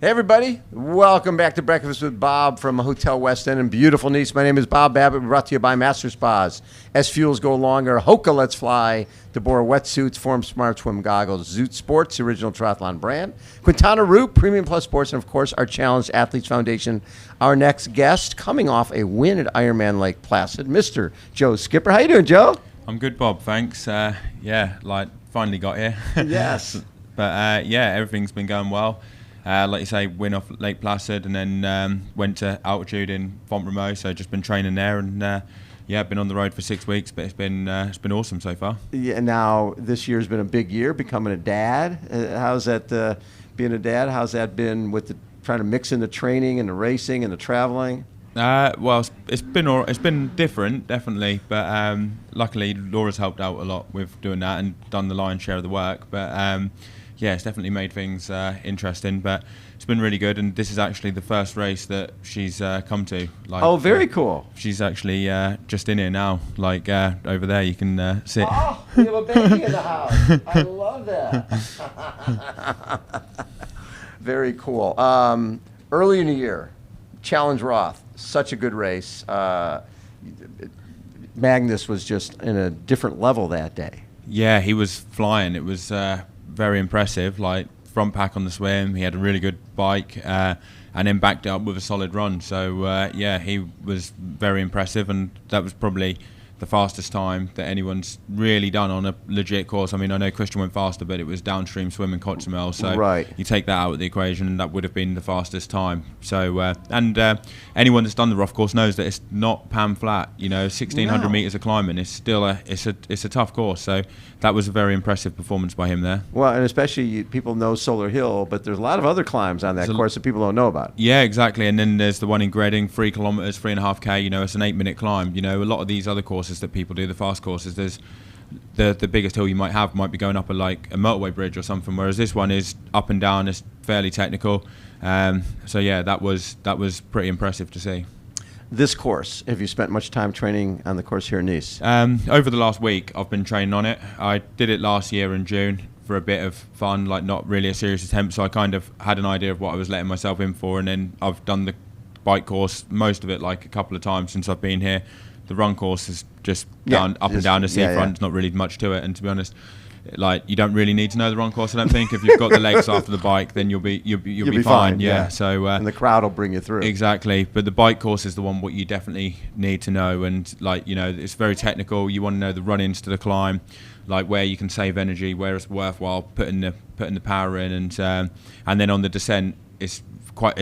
Hey everybody, welcome back to Breakfast with Bob from Hotel West End in beautiful Nice. My name is Bob Babbitt, brought to you by Master Spas. SFuels go longer, HOKA Let's Fly, deboer wetsuits, Form Smart Swim goggles, Zoot Sports, the original triathlon brand, Quintana Root, Premium Plus Sports, and of course our Challenged Athletes Foundation. Our next guest, coming off a win at Ironman Lake Placid, Mr. Joe Skipper. How you doing, Joe? I'm good, Bob, thanks. Finally got here. Yes. But everything's been going well. Like you say, win off Lake Placid, and then went to altitude in Font-Romeu. So just been training there, and been on the road for 6 weeks. But it's been awesome so far. Yeah. Now this year's been a big year, becoming a dad. How's that being a dad? How's that been with trying to mix in the training and the racing and the traveling? Well, it's been different, definitely. But luckily, Laura's helped out a lot with doing that and done the lion's share of the work. But it's definitely made things interesting, but it's been really good. And this is actually the first race that she's come to. Very cool. She's actually just in here now, over there. You can sit. Oh, we have a baby in the house. I love that. Very cool. Early in the year, Challenge Roth, such a good race. Magnus was just in a different level that day. Yeah, he was flying. It was very impressive, front pack on the swim. He had a really good bike and then backed it up with a solid run. So he was very impressive, and that was probably the fastest time that anyone's really done on a legit course. I mean, I know Christian went faster, but it was downstream swim in Cozumel, so right. You take that out of the equation and that would have been the fastest time. So anyone that's done the Roth course knows that it's not pan flat. 1,600 meters of climbing. It's still it's a tough course. So that was a very impressive performance by him there. Well, and especially people know Solar Hill, but there's a lot of other climbs on that course that people don't know about. Yeah, exactly. And then there's the one in Greding, 3 kilometers, 3.5K. It's an 8-minute climb. A lot of these other courses that people do, the fast courses, there's the biggest hill you might be going up a motorway bridge or something, whereas this one is up and down. It's fairly technical. That was pretty impressive to see. This course, have you spent much time training on the course here in Nice? Over the last week, I've been training on it. I did it last year in June for a bit of fun, not really a serious attempt, so I kind of had an idea of what I was letting myself in for, and then I've done the bike course, most of it, a couple of times since I've been here. The run course is just up and down the seafront. It's not really much to it, and to be honest, you don't really need to know the run course. I don't think if you've got the legs after the bike, then you'll be fine. Yeah. So and the crowd will bring you through. Exactly, but the bike course is the one what you definitely need to know, and it's very technical. You want to know the run-ins to the climb, where you can save energy, where it's worthwhile putting the power in, and then on the descent, it's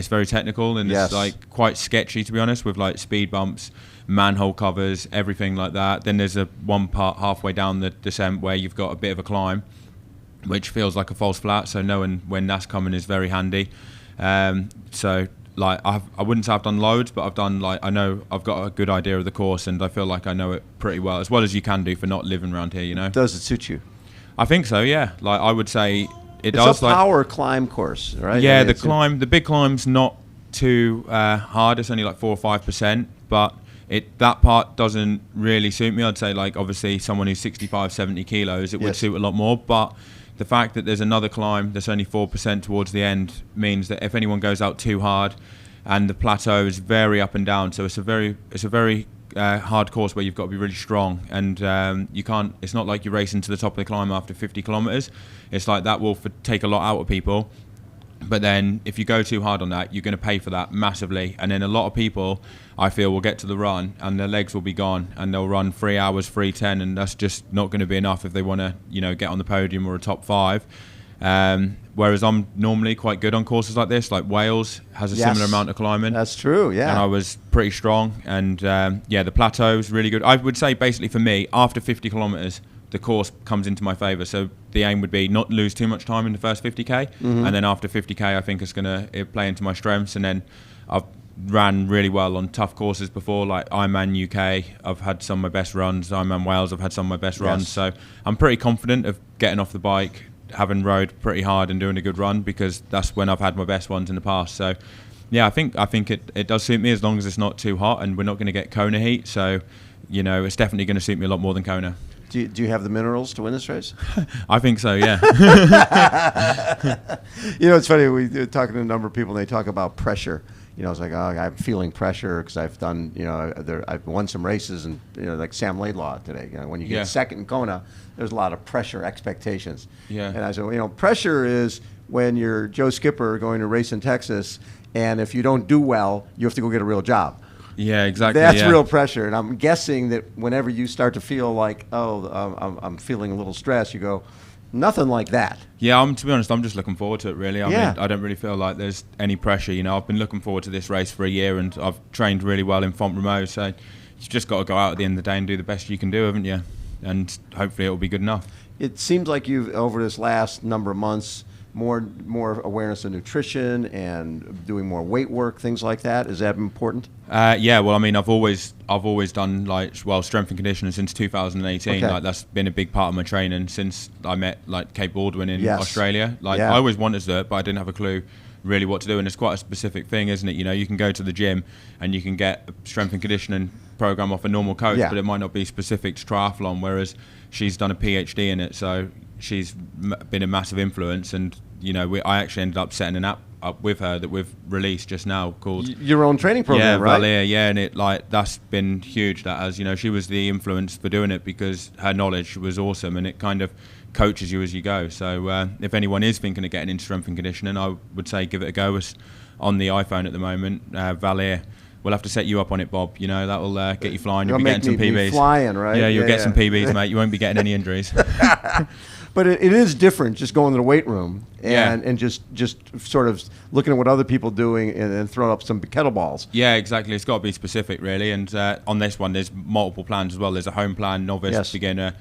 very technical, and yes. It's quite sketchy, to be honest, with speed bumps, manhole covers, everything like that. Then there's one part halfway down the descent where you've got a bit of a climb, which feels like a false flat, so knowing when that's coming is very handy. I wouldn't say I've done loads, but I've done I know I've got a good idea of the course, and I feel like I know it pretty well as you can do for not living around here. Does it suit you? I think so, yeah. I would say it's a power climb course, right? Yeah, the big climb's not too hard. It's only 4 or 5%, but that part doesn't really suit me. I'd say obviously someone who's 65, 70 kilos, it would suit a lot more. But the fact that there's another climb that's only 4% towards the end means that if anyone goes out too hard, and the plateau is very up and down, so it's a very hard course where you've got to be really strong, and you can't. It's not like you're racing to the top of the climb after 50 kilometers. It's that will take a lot out of people. But then if you go too hard on that, you're going to pay for that massively. And then a lot of people, I feel, will get to the run and their legs will be gone, and they'll run 3 hours, 3:10, and that's just not going to be enough if they want to, get on the podium or a top 5. Whereas I'm normally quite good on courses like this, Wales has a similar amount of climbing. That's true, yeah. And I was pretty strong, and the plateau is really good. I would say basically for me, after 50 kilometers, the course comes into my favour. So the aim would be not lose too much time in the first 50k, and then after 50k, I think it's going to play into my strengths. And then I've ran really well on tough courses before, like Ironman UK. I've had some of my best runs. Ironman Wales, I've had some of my best runs. So I'm pretty confident of getting off the bike, having rode pretty hard and doing a good run, because that's when I've had my best ones in the past. So yeah, I think it does suit me, as long as it's not too hot and we're not going to get Kona heat. So it's definitely going to suit me a lot more than Kona. Do you have the minerals to win this race? I think so, yeah. It's funny. We were talking to a number of people, and they talk about pressure. It's like, I'm feeling pressure because I've done, I've won some races, and like Sam Laidlaw today. When you get second in Kona, there's a lot of pressure expectations. Yeah. And I said, pressure is when you're Joe Skipper going to race in Texas, and if you don't do well, you have to go get a real job. Yeah, exactly. That's real pressure. And I'm guessing that whenever you start to feel like, I'm feeling a little stressed, you go, nothing like that. Yeah, to be honest, I'm just looking forward to it, really. I mean, I don't really feel like there's any pressure. I've been looking forward to this race for a year, and I've trained really well in Font-Romeu, so you've just got to go out at the end of the day and do the best you can do, haven't you? And hopefully it will be good enough. It seems like you've, over this last number of months, more awareness of nutrition and doing more weight work, things like that. Is that important? Yeah, well, I mean, I've always done strength and conditioning since 2018. Okay. Like, that's been a big part of my training since I met Kate Baldwin in Australia. I always wanted to do it, but I didn't have a clue really what to do, and it's quite a specific thing, isn't it? You can go to the gym and you can get a strength and conditioning program off a normal coach, but it might not be specific to triathlon, whereas she's done a PhD in it, so she's been a massive influence. And I actually ended up setting an app up with her that we've released just now called your own training program, right? Valia, and it that's been huge. That has, she was the influence for doing it because her knowledge was awesome, and it kind of coaches you as you go. So if anyone is thinking of getting into strength and conditioning, I would say give it a go. It's on the iPhone at the moment. Valia. We'll have to set you up on it, Bob. That will get you flying. You'll be getting some PBs. Flying, right? Yeah, you'll get some PBs, mate. You won't be getting any injuries. But it is different just going to the weight room and just sort of looking at what other people are doing and throwing up some kettlebells. Yeah, exactly. It's got to be specific, really. And on this one, there's multiple plans as well. There's a home plan, novice, beginner,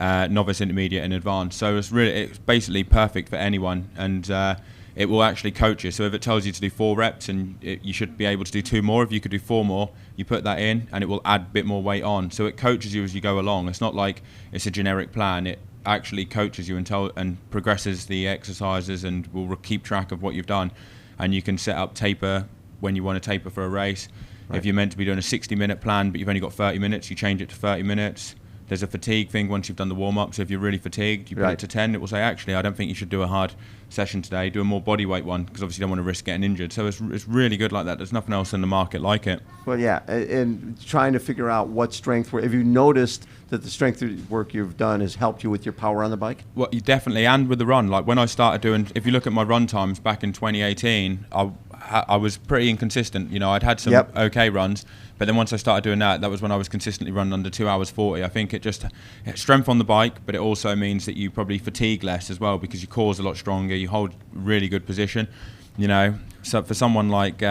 novice, intermediate, and advanced. So it's basically perfect for anyone. And it will actually coach you. So if it tells you to do 4 reps and you should be able to do 2 more, if you could do 4 more, you put that in and it will add a bit more weight on. So it coaches you as you go along. It's not like it's a generic plan. It actually coaches you and progresses the exercises and will keep track of what you've done. And you can set up taper when you want to taper for a race. Right. If you're meant to be doing a 60-minute plan but you've only got 30 minutes, you change it to 30 minutes. There's a fatigue thing once you've done the warm-up. So if you're really fatigued, you put it to 10. It will say, actually, I don't think you should do a hard session today. Do a more body weight one because obviously you don't want to risk getting injured. So it's really good like that. There's nothing else in the market like it. Well, yeah, and trying to figure out what strength work. Have you noticed that the strength work you've done has helped you with your power on the bike? Well, definitely, and with the run. Like when I started doing, if you look at my run times back in 2018, I was pretty inconsistent. I'd had some okay runs. But then once I started doing that was when I was consistently running under 2 hours 40. I think it's strength on the bike, but it also means that you probably fatigue less as well because your core's a lot stronger. You hold really good position. So for someone like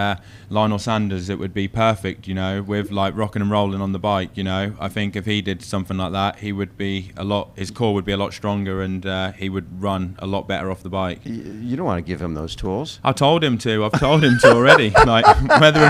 Lionel Sanders, it would be perfect, with like rocking and rolling on the bike. I think if he did something like that, his core would be a lot stronger and he would run a lot better off the bike. You don't want to give him those tools. I've told him to already. Like whether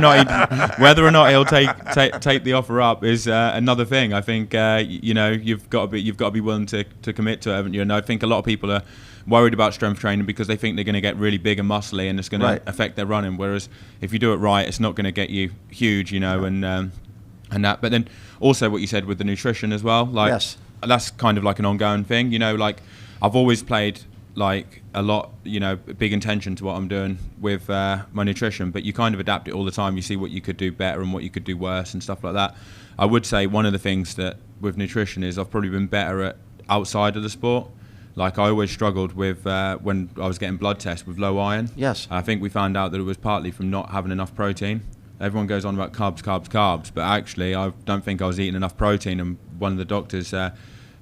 or not he'll take the offer up is another thing. I think you've got to be willing to commit to it, haven't you? And I think a lot of people are worried about strength training because they think they're going to get really big and muscly and it's going to affect their running, whereas if you do it right, it's not going to get you huge, and that. But then also what you said with the nutrition as well, like that's kind of like an ongoing thing, like I've always played like a lot, big intention to what I'm doing with my nutrition, but you kind of adapt it all the time. You see what you could do better and what you could do worse and stuff like that. I would say one of the things that with nutrition is I've probably been better at outside of the sport. Like I always struggled with when I was getting blood tests with low iron. Yes. I think we found out that it was partly from not having enough protein. Everyone goes on about carbs, but actually I don't think I was eating enough protein. And one of the doctors,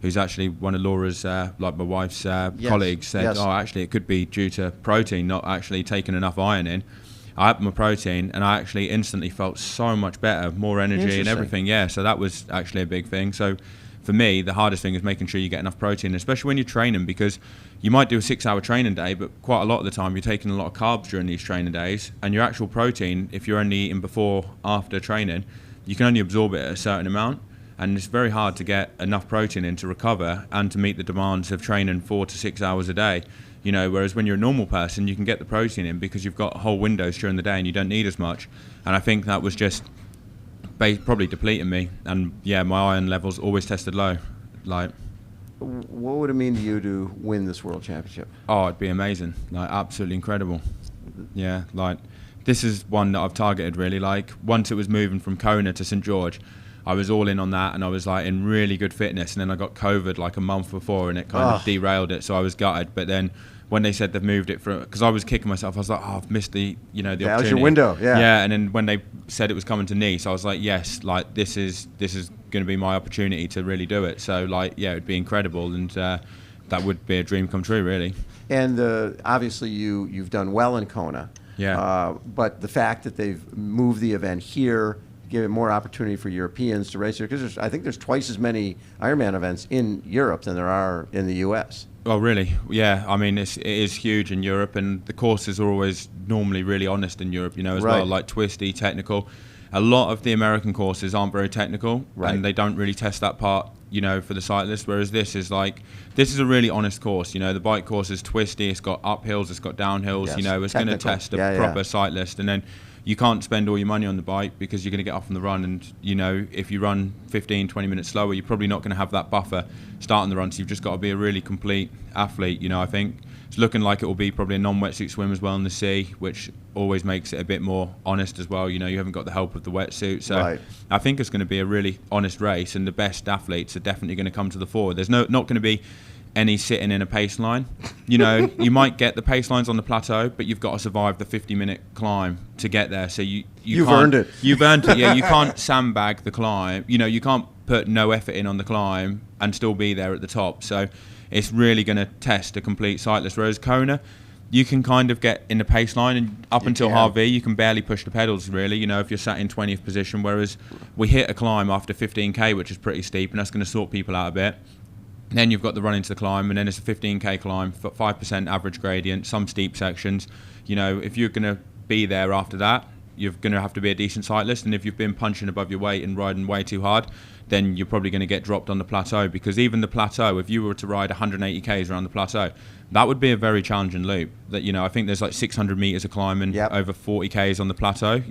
who's actually one of Laura's, like my wife's colleagues, said, "Oh, actually it could be due to protein, not actually taking enough iron in." I had my protein, and I actually instantly felt so much better, more energy and everything. Yeah, so that was actually a big thing. So for me, the hardest thing is making sure you get enough protein, especially when you're training, because you might do a 6-hour training day, but quite a lot of the time you're taking a lot of carbs during these training days, and your actual protein, if you're only eating before, after training, you can only absorb it at a certain amount, and it's very hard to get enough protein in to recover and to meet the demands of training 4 to 6 hours a day. Whereas when you're a normal person, you can get the protein in because you've got whole windows during the day and you don't need as much. And I think that was just probably depleting me, and my iron levels always tested low. what would it mean to you to win this World Championship? Oh, it'd be amazing. Like, absolutely incredible. Yeah, like, this is one that I've targeted really. Like, once it was moving from Kona to St. George, I was all in on that, and I was like in really good fitness, and then I got COVID like a month before, and it kind of derailed it, so I was gutted. But then when they said they've moved it from, because I was kicking myself, I was like, oh, I've missed the opportunity. That was your window, yeah. Yeah, and then when they said it was coming to Nice, I was like, yes, like this is going to be my opportunity to really do it. So like, yeah, it'd be incredible, and that would be a dream come true, really. And obviously you've done well in Kona. Yeah. But the fact that they've moved the event here, give it more opportunity for Europeans to race here, because I think there's twice as many Ironman events in Europe than there are in the U.S. Oh, really? Yeah. I mean, it is huge in Europe, and the courses are always normally really honest in Europe, as well, like twisty, technical. A lot of the American courses aren't very technical, and they don't really test that part, for the cyclist, whereas this is a really honest course. The bike course is twisty, it's got uphills, it's got downhills, it's going to test a proper cyclist. And then you can't spend all your money on the bike because you're going to get off on the run, and if you run 15-20 minutes slower, you're probably not going to have that buffer starting the run, so you've just got to be a really complete athlete. I think it's looking like it will be probably a non-wetsuit swim as well in the sea, which always makes it a bit more honest as well. You haven't got the help of the wetsuit, so I think it's going to be a really honest race, and the best athletes are definitely going to come to the fore. There's not going to be any sitting in a pace line. You might get the pace lines on the plateau, but you've got to survive the 50-minute climb to get there. So you've earned it. You've earned it. Yeah, you can't sandbag the climb. You can't put no effort in on the climb and still be there at the top. So it's really going to test a complete cyclist. Whereas Kona, you can kind of get in the pace line, and up until Harvey, you can barely push the pedals, really, if you're sat in 20th position. Whereas we hit a climb after 15K, which is pretty steep, and that's going to sort people out a bit. Then you've got the run into the climb, and then it's a 15K climb, 5% average gradient, some steep sections. If you're going to be there after that, you're going to have to be a decent cyclist, and if you've been punching above your weight and riding way too hard, then you're probably going to get dropped on the plateau, because even the plateau, if you were to ride 180 Ks around the plateau, that would be a very challenging loop. That I think there's like 600 meters of climbing, over 40 Ks on the plateau.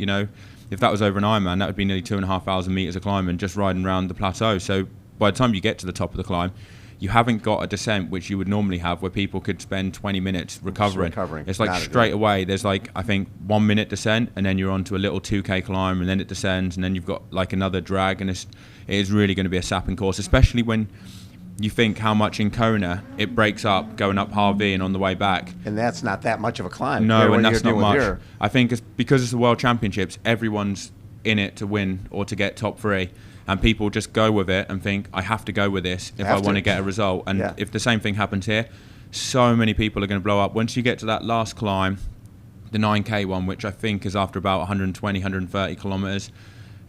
If that was over an Ironman, that would be nearly 2,500 meters of climbing just riding around the plateau. So by the time you get to the top of the climb, you haven't got a descent, which you would normally have, where people could spend 20 minutes recovering. It's like straight away, there's like, I think, 1 minute descent, and then you're onto a little 2K climb, and then it descends, and then you've got like another drag, and it is really going to be a sapping course, especially when you think how much in Kona it breaks up going up Harvey and on the way back. And that's not that much of a climb. No, and that's not much. Here. I think it's because it's the World Championships, everyone's in it to win or to get top 3. And people just go with it and think, I have to go with this if I want to get a result. And if the same thing happens here, so many people are going to blow up. Once you get to that last climb, the 9K one, which I think is after about 120, 130 kilometers,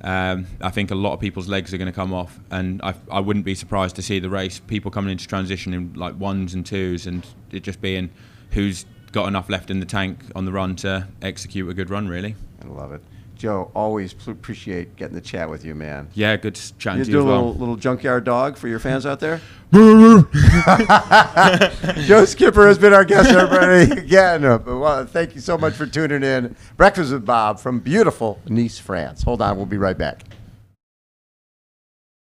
I think a lot of people's legs are going to come off. And I wouldn't be surprised to see the race, people coming into transition in like 1s and 2s, and it just being who's got enough left in the tank on the run to execute a good run, really. I love it. Joe, always appreciate getting to chat with you, man. Yeah, good chatting to you as well. You do a little junkyard dog for your fans out there? Joe Skipper has been our guest, everybody. Again, well, thank you so much for tuning in. Breakfast with Bob from beautiful Nice, France. Hold on, we'll be right back.